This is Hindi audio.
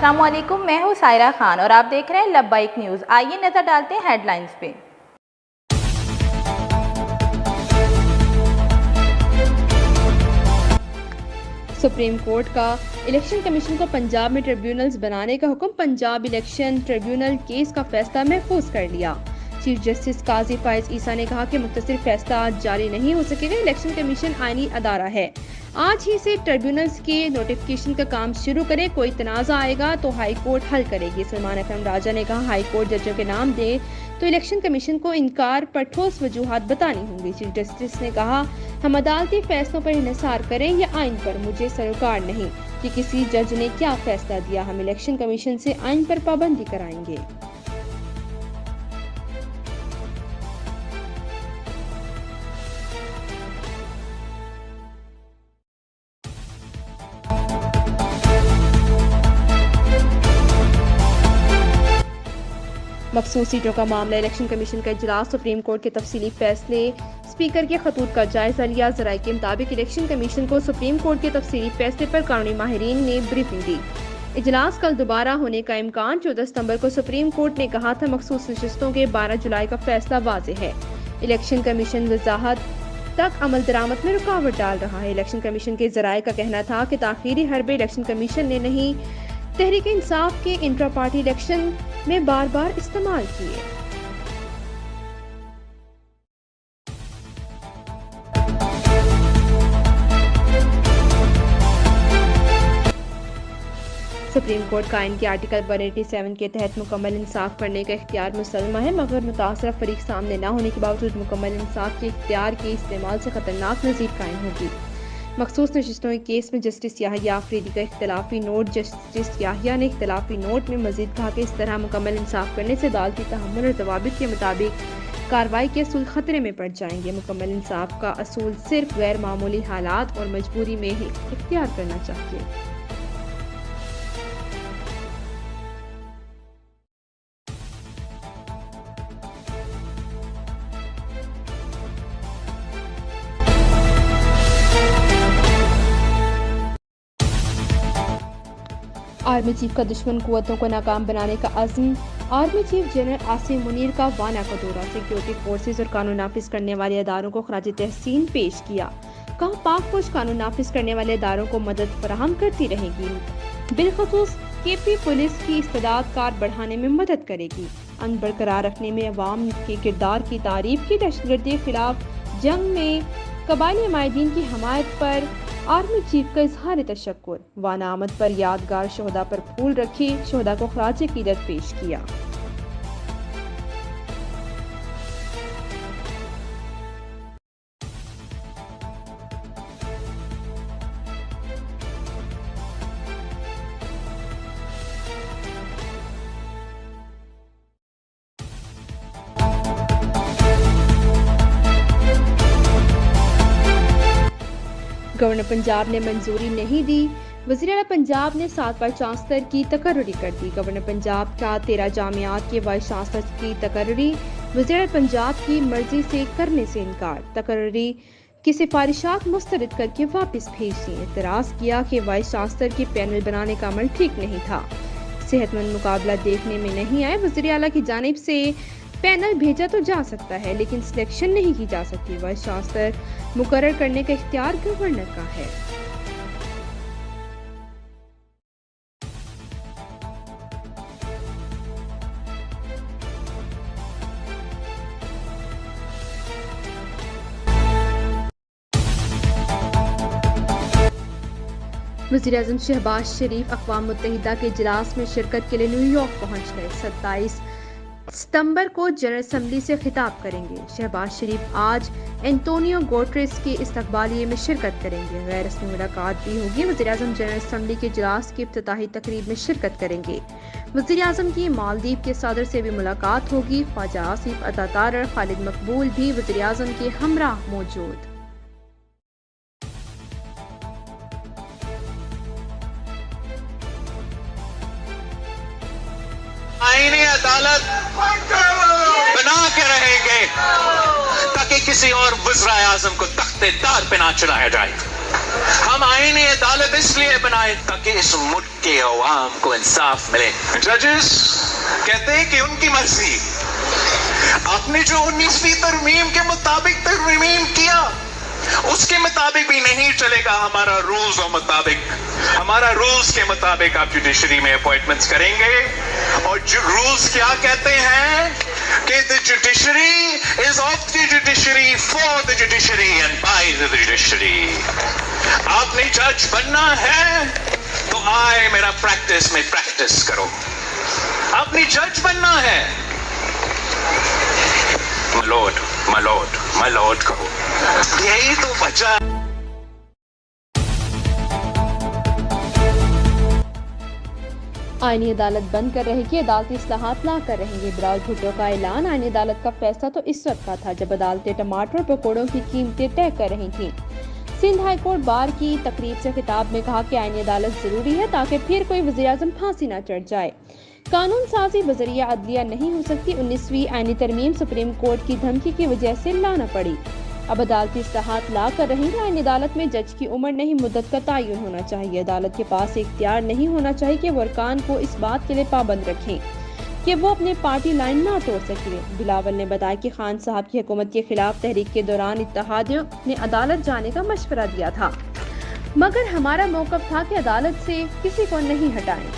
अस्सलाम वालेकुम, मैं हूँ सायरा खान और आप देख रहे हैं लब्बाइक न्यूज़। आइए नज़र डालते हैं हेडलाइंस पे। सुप्रीम कोर्ट का इलेक्शन कमीशन को पंजाब में ट्रिब्यूनल्स बनाने का हुक्म। पंजाब इलेक्शन ट्रिब्यूनल केस का फैसला महफूज कर लिया। चीफ जस्टिस काजी फाइज ईसा ने कहा कि मुख्तसर फैसला आज जारी नहीं हो सकेगा। इलेक्शन कमीशन आईनी अदारा है, आज ही से ट्रिब्यूनल्स के नोटिफिकेशन का काम शुरू करें। कोई तनाज़ा आएगा तो हाई कोर्ट हल करेगी। सलमान अकरम राजा ने कहा, हाई कोर्ट जजों के नाम दे तो इलेक्शन कमीशन को इनकार पर ठोस वजूहात बतानी होंगी। चीफ जस्टिस ने कहा, हम अदालती फैसलों पर इंहिसार करें या आइन पर, मुझे सरोकार नहीं कि किसी जज ने क्या फैसला दिया। हम इलेक्शन कमीशन से आइन पर पाबंदी कराएंगे। मखसूस सीटों का मामला। इलेक्शन कमीशन का इजलास, सुप्रीम कोर्ट के तफसीली फैसले, स्पीकर के खतूत का जायजा लिया। जराये के मुताबिक इलेक्शन कमीशन को सुप्रीम कोर्ट के तफसीली फैसले पर कानूनी माहिरीन ने ब्रीफिंग दी। इजलास कल दोबारा होने का इम्कान। 14 सितंबर को सुप्रीम कोर्ट ने कहा था मखसूस नशिस्तों के 12 जुलाई का फैसला वाज़ेह है। इलेक्शन कमीशन वजाहत तक अमल दरामद में रुकावट डाल रहा है। इलेक्शन कमीशन के जराये का कहना था कि ताखीरी हरबे इलेक्शन कमीशन ने नहीं तहरीक इंसाफ के इंट्रा पार्टी इलेक्शन में बार बार इस्तेमाल किए। सुप्रीम कोर्ट का आइन के आर्टिकल 187 के तहत मुकम्मल इंसाफ करने का इख्तियार मुसलमा है, मगर मुतासरा फरीक सामने न होने के बावजूद मुकम्मल इंसाफ के इख्तियार के इस्तेमाल से खतरनाक नज़ीर कायम होगी। मखसूस नशिस्तों के केस में जस्टिस याहिया आफरीदी का इख्तलाफी नोट। जस्टिस याहिया ने इख्तलाफी नोट में मजीद कहा कि इस तरह मुकम्मल इंसाफ करने से अदालती तहम्मुल और ज़वाबित के मुताबिक कार्रवाई के असूल खतरे में पड़ जाएंगे। मुकम्मल इंसाफ का असूल सिर्फ गैर मामूली हालात और मजबूरी में ही इख्तियार करना चाहिए। आर्मी चीफ का दुश्मन कुव्वतों को नाकाम बनाने का अज़्म। Army chief general Asim Munir का वाना का दौरा। सिक्योरिटी फोर्सेज और कानून नाफिज करने वाले इदारों को खराज तहसीन पेश किया। कहा, पाक फौज कानून नाफिज करने वाले इदारों को मदद फराहम करती रहेगी। बिलखसूस केपी पुलिस की इस्तेदाद कार बढ़ाने में मदद करेगी। अमन बरकरार रखने में अवाम के किरदार की तारीफ की। दहशतगर्दी के खिलाफ जंग में कबायली हमायदीन की हमायत पर आर्मी चीफ का इजहार तशक्कुर। वाना आमद पर यादगार शोहदा पर फूल रखी, शोहदा को खराज अकीदत पेश किया। गवर्नर पंजाब ने मंजूरी नहीं दी। वज़ीर आला पंजाब ने 7 वाइस चांसलर की तकर्री कर दी। गवर्नर पंजाब का 13 जामियात के वाइस चांसलर की तकर्री वज़ीर आला पंजाब की मर्जी से करने से इनकार। तकर्री की सिफारिशात मुस्तरद करके वापस भेज दी। एतराज़ किया कि वाइस चांसलर की पैनल बनाने का अमल ठीक नहीं था, सेहतमंद मुकाबला देखने में नहीं आया। वज़ीर आला की जानिब से पैनल भेजा तो जा सकता है, लेकिन सिलेक्शन नहीं की जा सकती। वाइस चांसलर मुकर्रर करने का इख्तियार गवर्नर का है। वज़ीर आज़म शहबाज शरीफ अक़वाम मुत्तहिदा के इजलास में शिरकत के लिए न्यूयॉर्क पहुंच गए। 27 सितंबर को जनरल असम्बली से खिताब करेंगे। शहबाज शरीफ आज एंटोनियो गुटेरेस के इस्तकबालिये में शिरकत करेंगे। गैर रस्मी मुलाकात भी होगी। वज़ीर आज़म जनरल असम्बली के इजलास की इफ्तिताही तकरीब में शिरकत करेंगे। वज़ीर आज़म की मालदीव के सदर से भी मुलाकात होगी। ख्वाजा आसिफ अतातार और खालिद मकबूल भी वज़ीर आज़म के हमराह मौजूद। आईनी अदालत बना के रहेंगे ताकि किसी और वज़ीर आज़म को तख्ते दार पे ना चढ़ाया जाए। हम आईनी अदालत इसलिए बनाए ताकि इस मुल्क के अवाम को इंसाफ मिले। जजेस कहते हैं कि उनकी मर्जी, आपने जो 19वीं तरमीम के मुताबिक तरमीम किया उसके मुताबिक भी नहीं चलेगा। हमारा रूल्स और मुताबिक, हमारा रूल्स के मुताबिक आप जुडिशरी में अपॉइंटमेंट्स करेंगे। और जो रूल्स क्या कहते हैं कि the judiciary is of the judiciary, for the judiciary and by the judiciary. आपने जज बनना है तो आए मेरा प्रैक्टिस में प्रैक्टिस करो। आपने जज बनना है, मलोड मलोड मलोड कहो। यही तो वजह। आईनी अदालत बंद कर रहेगी, अदालती इस्लाहात ला कर रहेंगे। बिलावल भुट्टो का ऐलान। आईनी अदालत का फैसला तो इस वक्त का था जब अदालतें टमाटर और पकौड़ों की कीमतें तय कर रही थीं। सिंध हाई कोर्ट बार की तकरीब से खिताब में कहा कि आईनी अदालत जरूरी है ताकि फिर कोई वज़ीर-ए-आज़म फांसी न चढ़ जाए। कानून साजी बजरिया अदलिया नहीं हो सकती। 19वीं आईनी तरमीम सुप्रीम कोर्ट की धमकी की वजह से लाना पड़ी। अब अदालती इस्लाहात ला कर रहेंगे। आईनी अदालत में जज की उम्र नहीं, मुद्दत का तयन होना चाहिए। अदालत के पास इख्तियार नहीं होना चाहिए कि वो अरकान को इस बात के लिए पाबंद रखें कि वो अपने पार्टी लाइन ना तोड़ सकें। बिलावल ने बताया कि खान साहब की हुकूमत के खिलाफ तहरीक के दौरान इत्तेहादियों ने अदालत जाने का मशवरा दिया था, मगर हमारा मौक़िफ़ था कि अदालत से किसी को नहीं हटाएं।